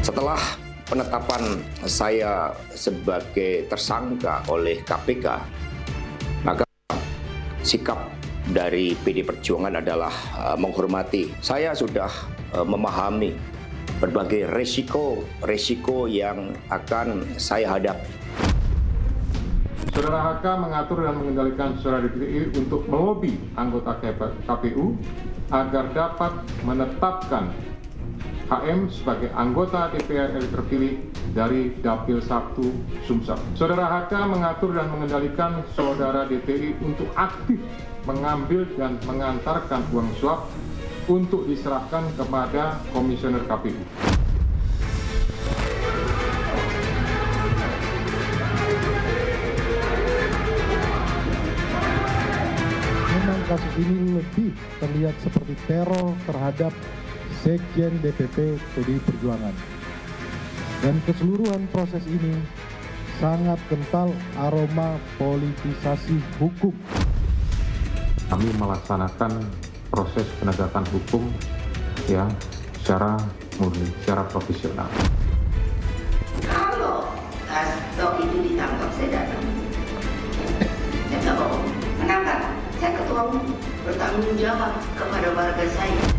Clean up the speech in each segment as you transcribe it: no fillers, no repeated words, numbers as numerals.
Setelah penetapan saya sebagai tersangka oleh KPK, maka sikap dari PD Perjuangan adalah menghormati. Saya sudah memahami berbagai resiko yang akan saya hadapi. Saudara HK mengatur dan mengendalikan saudara DPI untuk melobi anggota KPU agar dapat menetapkan HM sebagai anggota DPR RI terpilih dari Dapil 1 Sumsel. Saudara HK mengatur dan mengendalikan saudara DPI untuk aktif mengambil dan mengantarkan uang suap untuk diserahkan kepada komisioner KPU. Memang kasus ini lebih terlihat seperti teror terhadap Sekjen DPP PDI Perjuangan. Dan keseluruhan proses ini sangat kental aroma politisasi hukum. Kami melaksanakan proses penegakan hukum ya secara murni, secara profesional. Kalau Hasto itu ditangkap, saya datang. Saya nggak bohong. Kenapa? Saya ketua umum, bertanggung jawab kepada warga saya.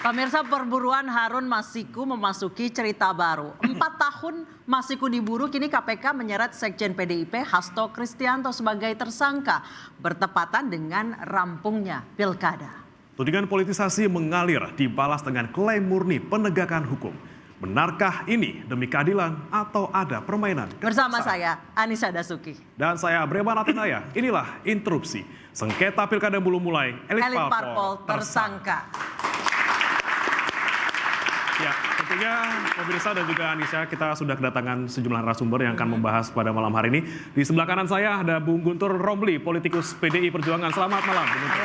Pemirsa, perburuan Harun Masiku memasuki cerita baru. 4 tahun Masiku diburu, kini KPK menyeret Sekjen PDIP Hasto Kristianto sebagai tersangka bertepatan dengan rampungnya pilkada. Tudingan politisasi mengalir dibalas dengan klaim murni penegakan hukum. Benarkah ini demi keadilan atau ada permainan kekuasaan? Bersama saya, Anissa Dasuki. Dan saya, Breman Atinaya. Inilah interupsi. Sengketa pilkada belum mulai, elit parpol tersangka. Ya, tentunya pemirsa dan juga Anissa, kita sudah kedatangan sejumlah narasumber yang akan membahas pada malam hari ini. Di sebelah kanan saya ada Bung Guntur Romli, politikus PDI Perjuangan. Selamat malam, Bung Guntur.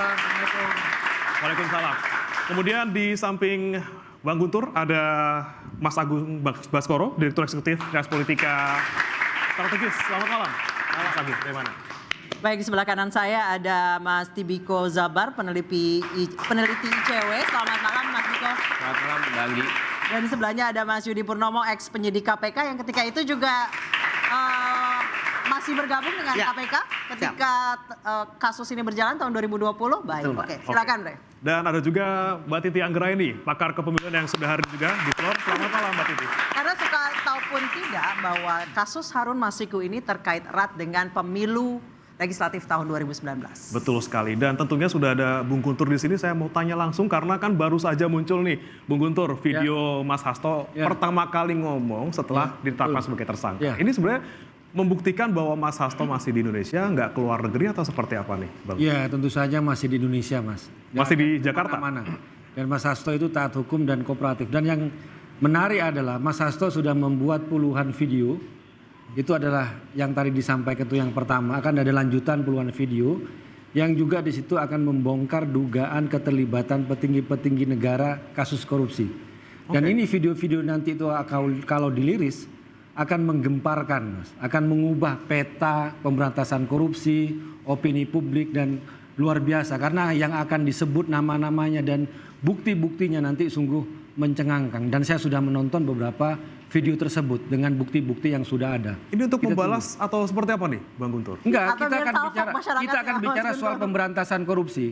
Waalaikumsalam. Kemudian di samping Bang Guntur ada Mas Agung Baskoro, Direktur Eksekutif Ras Politika Strategis. Selamat malam. Mas Agung, dari mana? Baik, di sebelah kanan saya ada Mas Tibiko Zabar, peneliti ICW. Selamat malam, Mas Tibiko. Selamat malam, Mbak Anggi. Dan di sebelahnya ada Mas Yudi Purnomo, ex penyidik KPK yang ketika itu juga masih bergabung dengan KPK ketika kasus ini berjalan tahun 2020. Baik, oke. Silakan, Bre. Dan ada juga Mbak Titi Anggraini, pakar kepemiluan yang sudah hadir juga di floor. Selamat malam, Mbak Titi. Karena suka taupun tidak bahwa kasus Harun Masiku ini terkait erat dengan pemilu legislatif tahun 2019. Betul sekali, dan tentunya sudah ada Bung Guntur di sini. Saya mau tanya langsung karena kan baru saja muncul nih, Bung Guntur, video Mas Hasto pertama kali ngomong setelah ditetapkan sebagai tersangka. Ini sebenarnya membuktikan bahwa Mas Hasto masih di Indonesia, nggak keluar negeri atau seperti apa nih, Bang? Ya, tentu saja masih di Indonesia, Mas. Masih di Jakarta? Mana? Dan Mas Hasto itu taat hukum dan kooperatif. Dan yang menarik adalah Mas Hasto sudah membuat puluhan video. Itu adalah yang tadi disampaikan itu yang pertama, akan ada lanjutan puluhan video yang juga di situ akan membongkar dugaan keterlibatan petinggi-petinggi negara kasus korupsi. Dan ini video-video nanti itu kalau diliris akan menggemparkan, Mas, akan mengubah peta pemberantasan korupsi, opini publik, dan luar biasa karena yang akan disebut nama-namanya dan bukti-buktinya nanti sungguh mencengangkan. Dan saya sudah menonton beberapa video tersebut dengan bukti-bukti yang sudah ada. Ini untuk membalas atau seperti apa nih, Bang Guntur? Enggak, kita akan bicara soal pemberantasan korupsi.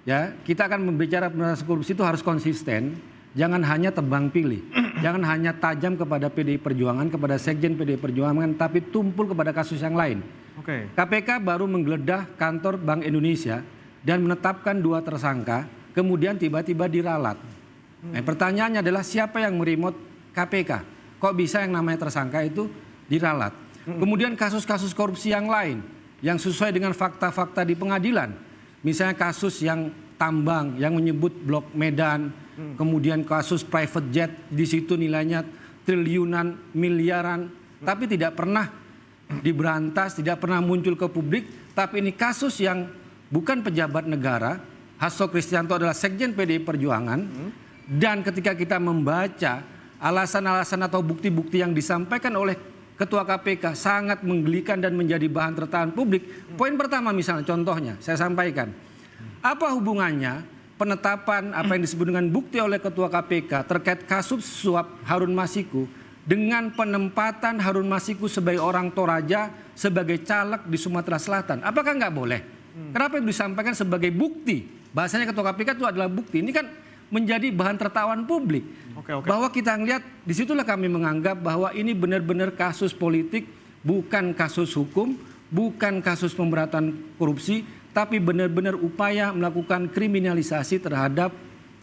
Ya, kita akan membicara pemberantasan korupsi itu harus konsisten, jangan hanya tebang pilih. Jangan hanya tajam kepada PDI Perjuangan, kepada Sekjen PDI Perjuangan, tapi tumpul kepada kasus yang lain. KPK baru menggeledah kantor Bank Indonesia dan menetapkan 2 tersangka, kemudian tiba-tiba diralat. Nah, pertanyaannya adalah siapa yang meremote KPK? Kok bisa yang namanya tersangka itu diralat? Kemudian kasus-kasus korupsi yang lain yang sesuai dengan fakta-fakta di pengadilan. Misalnya kasus yang tambang yang menyebut Blok Medan, kemudian kasus private jet di situ nilainya triliunan, miliaran, tapi tidak pernah diberantas, tidak pernah muncul ke publik. Tapi ini kasus yang bukan pejabat negara. Hasto Kristianto adalah Sekjen PDI Perjuangan. Dan ketika kita membaca alasan-alasan atau bukti-bukti yang disampaikan oleh Ketua KPK sangat menggelikan dan menjadi bahan tertahan publik. Poin pertama misalnya, contohnya saya sampaikan. Apa hubungannya penetapan apa yang disebut dengan bukti oleh Ketua KPK terkait kasus suap Harun Masiku dengan penempatan Harun Masiku sebagai orang Toraja sebagai caleg di Sumatera Selatan? Apakah nggak boleh? Kenapa itu disampaikan sebagai bukti? Bahasanya Ketua KPK itu adalah bukti. Ini kan menjadi bahan tertawan publik. Bahwa kita ngelihat, disitulah kami menganggap bahwa ini benar-benar kasus politik, bukan kasus hukum, bukan kasus pemberatan korupsi, tapi benar-benar upaya melakukan kriminalisasi terhadap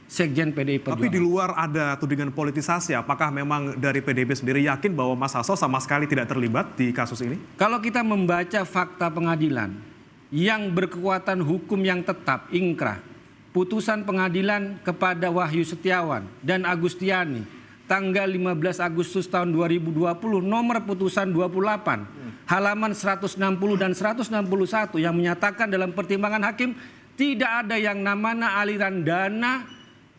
Sekjen PDI Perjuangan. Tapi di luar ada tudingan politisasi, apakah memang dari PDIP sendiri yakin bahwa Mas Hasto sama sekali tidak terlibat di kasus ini? Kalau kita membaca fakta pengadilan yang berkekuatan hukum yang tetap, ingkrah, putusan pengadilan kepada Wahyu Setiawan dan Agustiani tanggal 15 Agustus tahun 2020 nomor putusan 28 halaman 160 dan 161 yang menyatakan dalam pertimbangan hakim tidak ada yang namanya aliran dana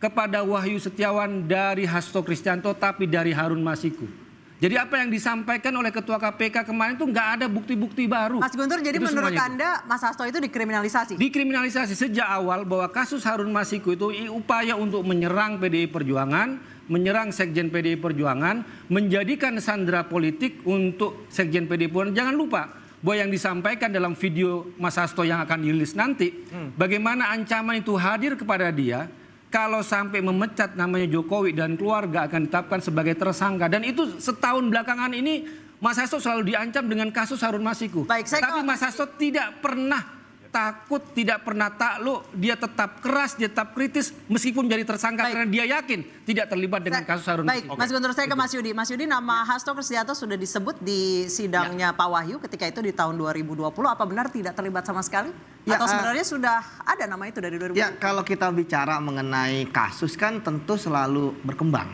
kepada Wahyu Setiawan dari Hasto Kristianto tapi dari Harun Masiku. Jadi apa yang disampaikan oleh Ketua KPK kemarin itu nggak ada bukti-bukti baru. Mas Guntur, jadi menurut Anda Mas Hasto itu dikriminalisasi? Dikriminalisasi sejak awal bahwa kasus Harun Masiku itu upaya untuk menyerang PDI Perjuangan, menyerang Sekjen PDI Perjuangan, menjadikan sandera politik untuk Sekjen PDI Perjuangan. Jangan lupa bahwa yang disampaikan dalam video Mas Hasto yang akan dirilis nanti, bagaimana ancaman itu hadir kepada dia. Kalau sampai memecat namanya Jokowi dan keluarga akan ditetapkan sebagai tersangka. Dan itu setahun belakangan ini Mas Hasto selalu diancam dengan kasus Harun Masiku. Tapi Mas Hasto tidak pernah takut, tidak pernah takluk. Dia tetap keras, dia tetap kritis meskipun jadi tersangka karena dia yakin tidak terlibat dengan kasus Harun Masiku. Mas Guntur, saya ke Mas Yudi. Mas Yudi, nama Hasto Kristianto sudah disebut di sidangnya Pak Wahyu ketika itu di tahun 2020. Apa benar tidak terlibat sama sekali? Atau sebenarnya sudah ada nama itu dari 2020? Ya, kalau kita bicara mengenai kasus kan tentu selalu berkembang.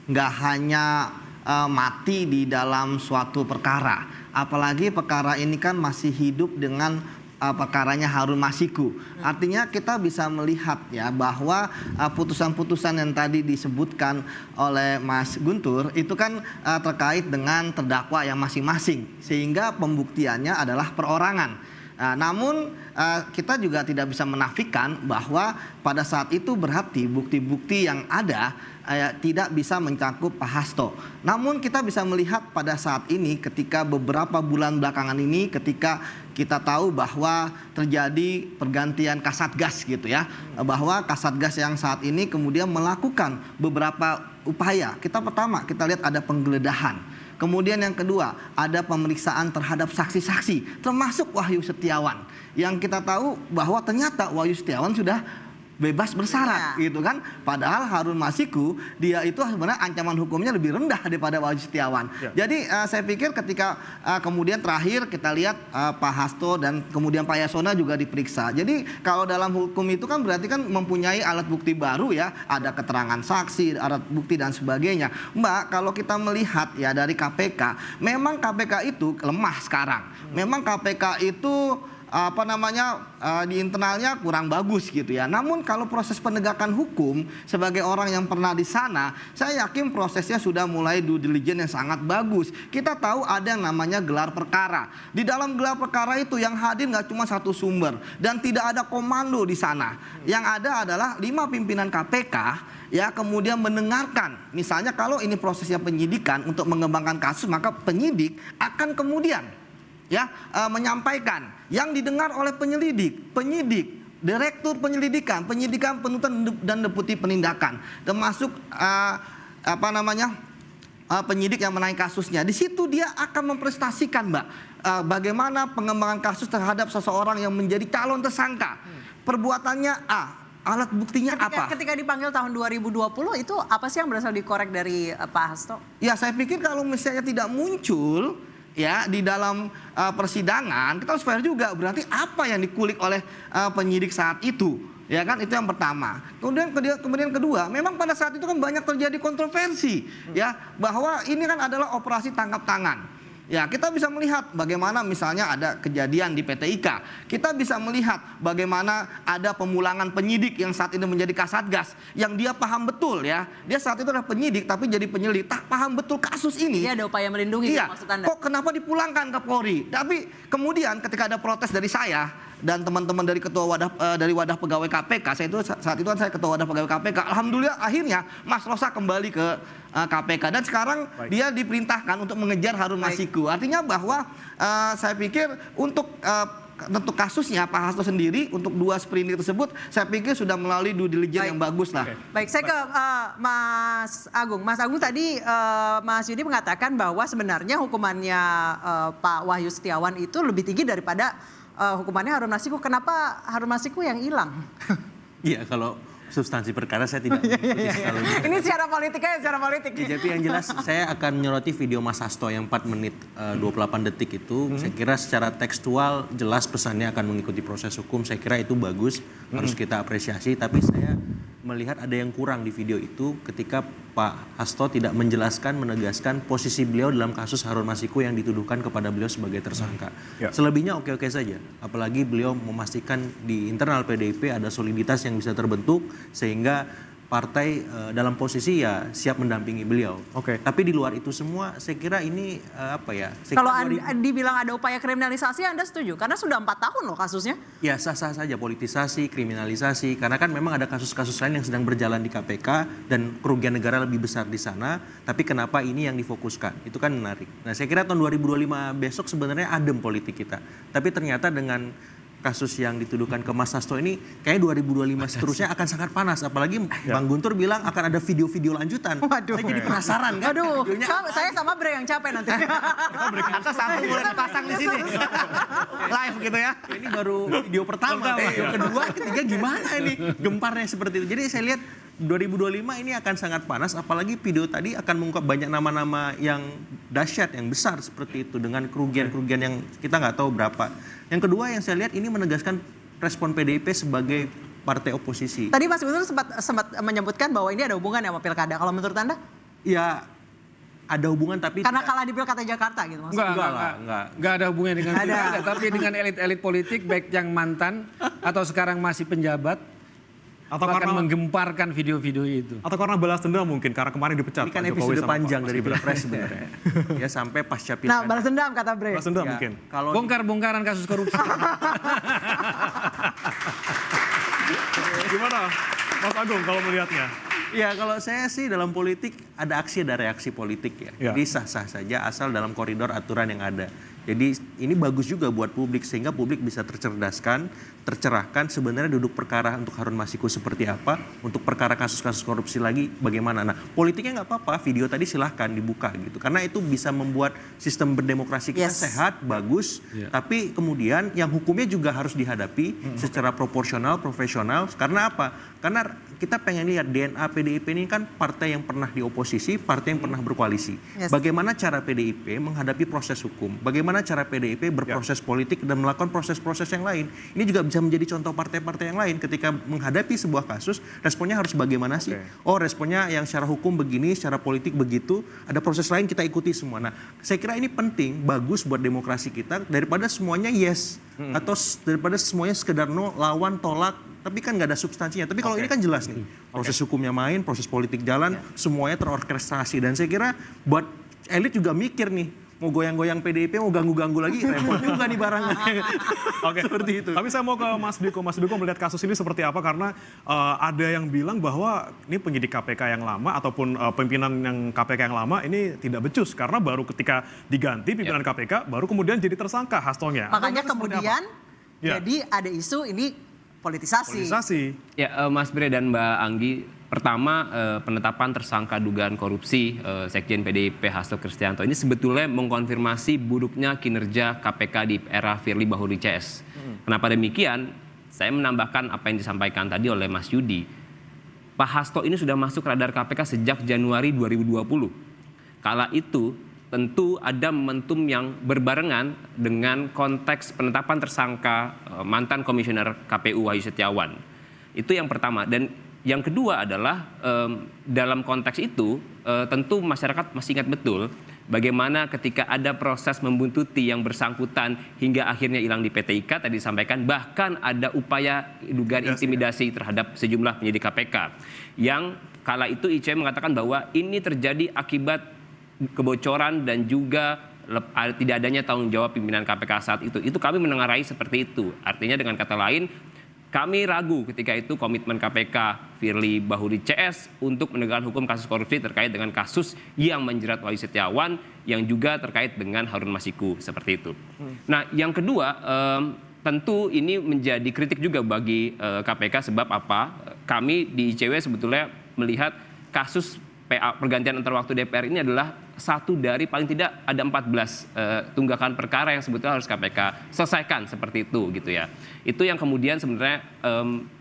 Nggak hanya mati di dalam suatu perkara. Apalagi perkara ini kan masih hidup dengan perkaranya Harun Masiku. Artinya kita bisa melihat ya bahwa putusan-putusan yang tadi disebutkan oleh Mas Guntur itu kan terkait dengan terdakwa yang masing-masing. Sehingga pembuktiannya adalah perorangan. Namun kita juga tidak bisa menafikan bahwa pada saat itu berarti bukti-bukti yang ada tidak bisa mencakup Pak Hasto. Namun kita bisa melihat pada saat ini ketika beberapa bulan belakangan ini ketika kita tahu bahwa terjadi pergantian Kasatgas gitu ya. Bahwa Kasatgas yang saat ini kemudian melakukan beberapa upaya. Pertama kita lihat ada penggeledahan. Kemudian yang kedua, ada pemeriksaan terhadap saksi-saksi, termasuk Wahyu Setiawan. Yang kita tahu bahwa ternyata Wahyu Setiawan sudah bebas bersyarat gitu kan. Padahal Harun Masiku dia itu sebenarnya ancaman hukumnya lebih rendah daripada Wahyu Setiawan. Jadi saya pikir ketika kemudian terakhir kita lihat Pak Hasto dan kemudian Pak Yasona juga diperiksa. Jadi kalau dalam hukum itu kan berarti kan mempunyai alat bukti baru ya. Ada keterangan saksi, alat bukti dan sebagainya. Mbak, kalau kita melihat ya dari KPK, memang KPK itu lemah sekarang. Memang KPK itu di internalnya kurang bagus gitu ya. Namun kalau proses penegakan hukum sebagai orang yang pernah di sana, saya yakin prosesnya sudah mulai due diligence yang sangat bagus. Kita tahu ada yang namanya gelar perkara. Di dalam gelar perkara itu yang hadir nggak cuma satu sumber dan tidak ada komando di sana. Yang ada adalah 5 pimpinan KPK ya kemudian mendengarkan. Misalnya kalau ini prosesnya penyidikan untuk mengembangkan kasus, maka penyidik akan kemudian menyampaikan yang didengar oleh penyidik, direktur penyidikan, penuntutan dan deputi penindakan, termasuk penyidik yang menangani kasusnya. Di situ dia akan memprestasikan, Mbak, bagaimana pengembangan kasus terhadap seseorang yang menjadi calon tersangka. Perbuatannya A, alat buktinya apa? Ketika dipanggil tahun 2020 itu apa sih yang berasal dikorek dari Pak Hasto? Ya, saya pikir kalau misalnya tidak muncul ya di dalam persidangan, kita harus fair juga. Berarti apa yang dikulik oleh penyidik saat itu? Ya kan, itu yang pertama. Kemudian kedua, memang pada saat itu kan banyak terjadi kontroversi ya bahwa ini kan adalah operasi tangkap tangan. Ya, kita bisa melihat bagaimana misalnya ada kejadian di PT IKA. Kita bisa melihat bagaimana ada pemulangan penyidik yang saat ini menjadi Kasatgas, yang dia paham betul ya. Dia saat itu adalah penyidik tapi jadi penyelidik, tak paham betul kasus ini. Dia ada upaya melindungi, iya, maksud Anda? kok kenapa dipulangkan ke Polri? Tapi kemudian ketika ada protes dari saya dan teman-teman dari dari wadah pegawai KPK, saat itu kan saya ketua wadah pegawai KPK. Alhamdulillah akhirnya Mas Rosa kembali ke KPK dan sekarang dia diperintahkan untuk mengejar Harun Masiku. Artinya bahwa saya pikir untuk kasusnya Pak Hasto sendiri untuk 2 sprindik tersebut saya pikir sudah melalui due diligence yang bagus lah. Baik, saya ke Mas Agung. Mas Agung tadi Mas Yudi mengatakan bahwa sebenarnya hukumannya Pak Wahyu Setiawan itu lebih tinggi daripada hukumannya Harun Masiku. Kenapa Harun Masiku yang hilang? Iya, kalau substansi perkara saya tidak mengikuti kalau gitu. Ini secara politik. Ya, tapi yang jelas saya akan menyoroti video Mas Hasto yang 4 menit 28 detik itu. Saya kira secara tekstual jelas pesannya akan mengikuti proses hukum. Saya kira itu bagus, harus kita apresiasi. Tapi saya melihat ada yang kurang di video itu ketika Pak Hasto tidak menjelaskan, menegaskan posisi beliau dalam kasus Harun Masiku yang dituduhkan kepada beliau sebagai tersangka. Selebihnya oke-oke saja. Apalagi beliau memastikan di internal PDIP ada soliditas yang bisa terbentuk sehingga partai dalam posisi ya siap mendampingi beliau. Tapi di luar itu semua saya kira ini Kalau dibilang ada upaya kriminalisasi Anda setuju? Karena sudah 4 tahun loh kasusnya. Ya sah-sah saja, politisasi, kriminalisasi. Karena kan memang ada kasus-kasus lain yang sedang berjalan di KPK dan kerugian negara lebih besar di sana. Tapi kenapa ini yang difokuskan? Itu kan menarik. Nah saya kira tahun 2025 besok sebenarnya adem politik kita. Tapi ternyata dengan kasus yang dituduhkan ke Mas Hasto ini kayaknya 2025 seterusnya akan sangat panas. Apalagi Bang Guntur bilang akan ada video-video lanjutan. Waduh. Saya jadi penasaran kan. Aduh, saya sama Bre yang capek nanti. Atau sampai mulai dipasang di sini. Live gitu ya. Ini baru video pertama. Video kedua, ketiga gimana ini gemparnya seperti itu. Jadi saya lihat 2025 ini akan sangat panas, apalagi video tadi akan mengungkap banyak nama-nama yang dahsyat, yang besar seperti itu dengan kerugian-kerugian yang kita nggak tahu berapa. Yang kedua yang saya lihat ini menegaskan respon PDIP sebagai partai oposisi. Tadi Mas Guntur sempat menyebutkan bahwa ini ada hubungan sama pilkada. Kalau menurut Anda? Ya ada hubungan tapi karena kalah di pilkada Jakarta gitu maksudnya. Enggak ada hubungannya dengan pilkada, tapi dengan elit-elit politik baik yang mantan atau sekarang masih penjabat. Atau karena menggemparkan video-video itu. Atau karena balas dendam mungkin, karena kemarin dipecat. Ini kan episode panjang dari Pilpres sebenarnya. Ya sampai pasca Pilpres. Nah, balas dendam kata Bre. Balas dendam mungkin. Kalau bongkar-bongkaran kasus korupsi. Gimana Mas Agung kalau melihatnya? Ya kalau saya sih dalam politik ada aksi, ada reaksi politik ya. Jadi sah-sah saja asal dalam koridor aturan yang ada. Jadi ini bagus juga buat publik sehingga publik bisa tercerdaskan, tercerahkan sebenarnya duduk perkara untuk Harun Masiku seperti apa, untuk perkara kasus-kasus korupsi lagi bagaimana. Nah politiknya nggak apa-apa, video tadi silahkan dibuka gitu. Karena itu bisa membuat sistem berdemokrasi kita sehat, bagus. Tapi kemudian yang hukumnya juga harus dihadapi secara proporsional, profesional. Karena apa? Karena kita pengen lihat DNA PDIP ini kan partai yang pernah di oposisi, partai yang pernah berkoalisi. Bagaimana cara PDIP menghadapi proses hukum? Bagaimana cara PDIP berproses politik dan melakukan proses-proses yang lain? Ini juga bisa menjadi contoh partai-partai yang lain ketika menghadapi sebuah kasus, responnya harus bagaimana sih? Oh, responnya yang secara hukum begini, secara politik begitu, ada proses lain kita ikuti semua. Nah, saya kira ini penting, bagus buat demokrasi kita daripada semuanya yes atau daripada semuanya sekedar no, lawan, tolak, tapi kan nggak ada substansinya. Tapi kalau ini kan jelas nih, proses hukumnya main, proses politik jalan, semuanya terorkestrasi. Dan saya kira buat elit juga mikir nih, mau goyang-goyang PDIP, mau ganggu-ganggu lagi, repot juga nih barangnya. Seperti itu. Tapi saya mau ke Mas Biko. Mas Biko melihat kasus ini seperti apa? Karena ada yang bilang bahwa ini penyidik KPK yang lama ataupun pimpinan yang KPK yang lama ini tidak becus. Karena baru ketika diganti pimpinan KPK, baru kemudian jadi tersangka Hastonya. Makanya kemudian jadi ada isu ini politisasi. Ya, Mas Bre dan Mbak Anggi, pertama penetapan tersangka dugaan korupsi Sekjen PDIP Hasto Kristianto ini sebetulnya mengkonfirmasi buruknya kinerja KPK di era Firly Bahuri CS. Kenapa demikian? Saya menambahkan apa yang disampaikan tadi oleh Mas Yudi. Pak Hasto ini sudah masuk radar KPK sejak Januari 2020. Kala itu tentu ada momentum yang berbarengan dengan konteks penetapan tersangka mantan komisioner KPU Wahyu Setiawan. Itu yang pertama. Dan yang kedua adalah dalam konteks itu tentu masyarakat masih ingat betul Bagaimana ketika ada proses membuntuti yang bersangkutan hingga akhirnya hilang di PT IKA tadi disampaikan, bahkan ada upaya dugaan intimidasi terhadap sejumlah penyidik KPK. Yang kala itu ICW mengatakan bahwa ini terjadi akibat kebocoran dan juga tidak adanya tanggung jawab pimpinan KPK saat itu. Itu kami menengarai seperti itu. Artinya dengan kata lain, kami ragu ketika itu komitmen KPK Firly Bahuri CS untuk menegakkan hukum kasus korupsi terkait dengan kasus yang menjerat Wahyu Setiawan yang juga terkait dengan Harun Masiku seperti itu. Nah, yang kedua tentu ini menjadi kritik juga bagi KPK sebab apa? Kami di ICW sebetulnya melihat kasus pergantian antar waktu DPR ini adalah satu dari paling tidak ada 14 tunggakan perkara yang sebetulnya harus KPK selesaikan seperti itu gitu ya. Itu yang kemudian sebenarnya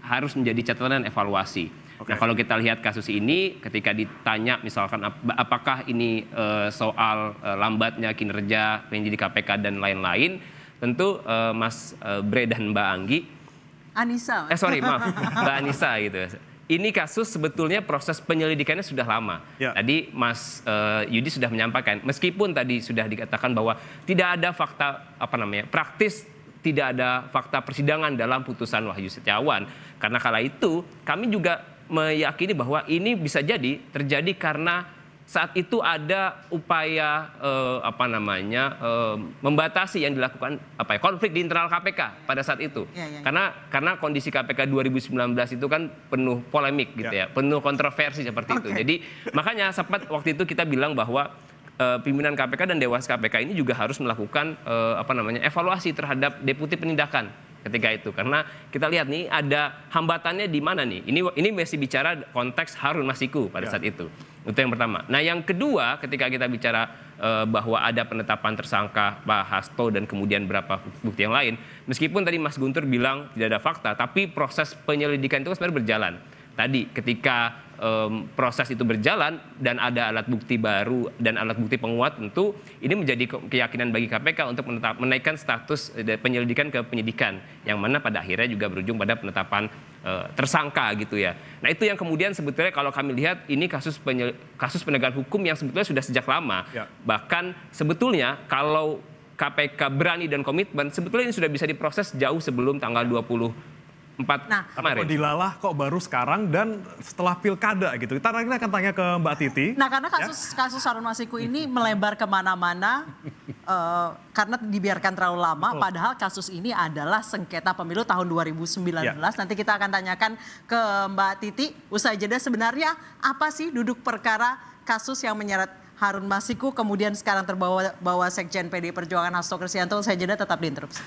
harus menjadi catatan dan evaluasi. Nah, kalau kita lihat kasus ini ketika ditanya misalkan apakah ini soal lambatnya kinerja penyidik KPK dan lain-lain, tentu Mas Bre dan Mbak Anggi Mbak Anissa gitu. Ini kasus sebetulnya proses penyelidikannya sudah lama. Tadi Mas Yudi sudah menyampaikan, meskipun tadi sudah dikatakan bahwa tidak ada fakta praktis, tidak ada fakta persidangan dalam putusan Wahyu Setiawan. Karena kala itu kami juga meyakini bahwa ini bisa jadi terjadi karena saat itu ada upaya membatasi yang dilakukan konflik di internal KPK pada saat itu. Karena kondisi KPK 2019 itu kan penuh polemik gitu ya, penuh kontroversi seperti itu. Jadi makanya sempat waktu itu kita bilang bahwa pimpinan KPK dan Dewas KPK ini juga harus melakukan evaluasi terhadap deputi penindakan ketika itu, karena kita lihat nih ada hambatannya di mana nih. Ini masih bicara konteks Harun Masiku pada saat itu. Itu yang pertama. Nah, yang kedua ketika kita bicara bahwa ada penetapan tersangka Pak Hasto dan kemudian beberapa bukti yang lain, meskipun tadi Mas Guntur bilang tidak ada fakta, tapi proses penyelidikan itu sebenarnya berjalan. Tadi ketika proses itu berjalan dan ada alat bukti baru dan alat bukti penguat, tentu ini menjadi keyakinan bagi KPK untuk menaikkan status penyelidikan ke penyidikan, yang mana pada akhirnya juga berujung pada penetapan tersangka gitu ya. Nah, itu yang kemudian sebetulnya kalau kami lihat ini kasus penegakan hukum yang sebetulnya sudah sejak lama. Bahkan sebetulnya kalau KPK berani dan komitmen, sebetulnya ini sudah bisa diproses jauh sebelum tanggal 24 kemarin. Kok dilalah kok baru sekarang dan setelah pilkada gitu. Kita akan tanya ke Mbak Titi. Nah, karena kasus Harun Masiku ini melebar kemana-mana karena dibiarkan terlalu lama. Padahal kasus ini adalah sengketa pemilu tahun 2019. Nanti kita akan tanyakan ke Mbak Titi. Usai jeda, sebenarnya apa sih duduk perkara kasus yang menyeret Harun Masiku kemudian sekarang terbawa Sekjen PDI Perjuangan Hasto Kristianto. Usai jeda tetap di Interupsi.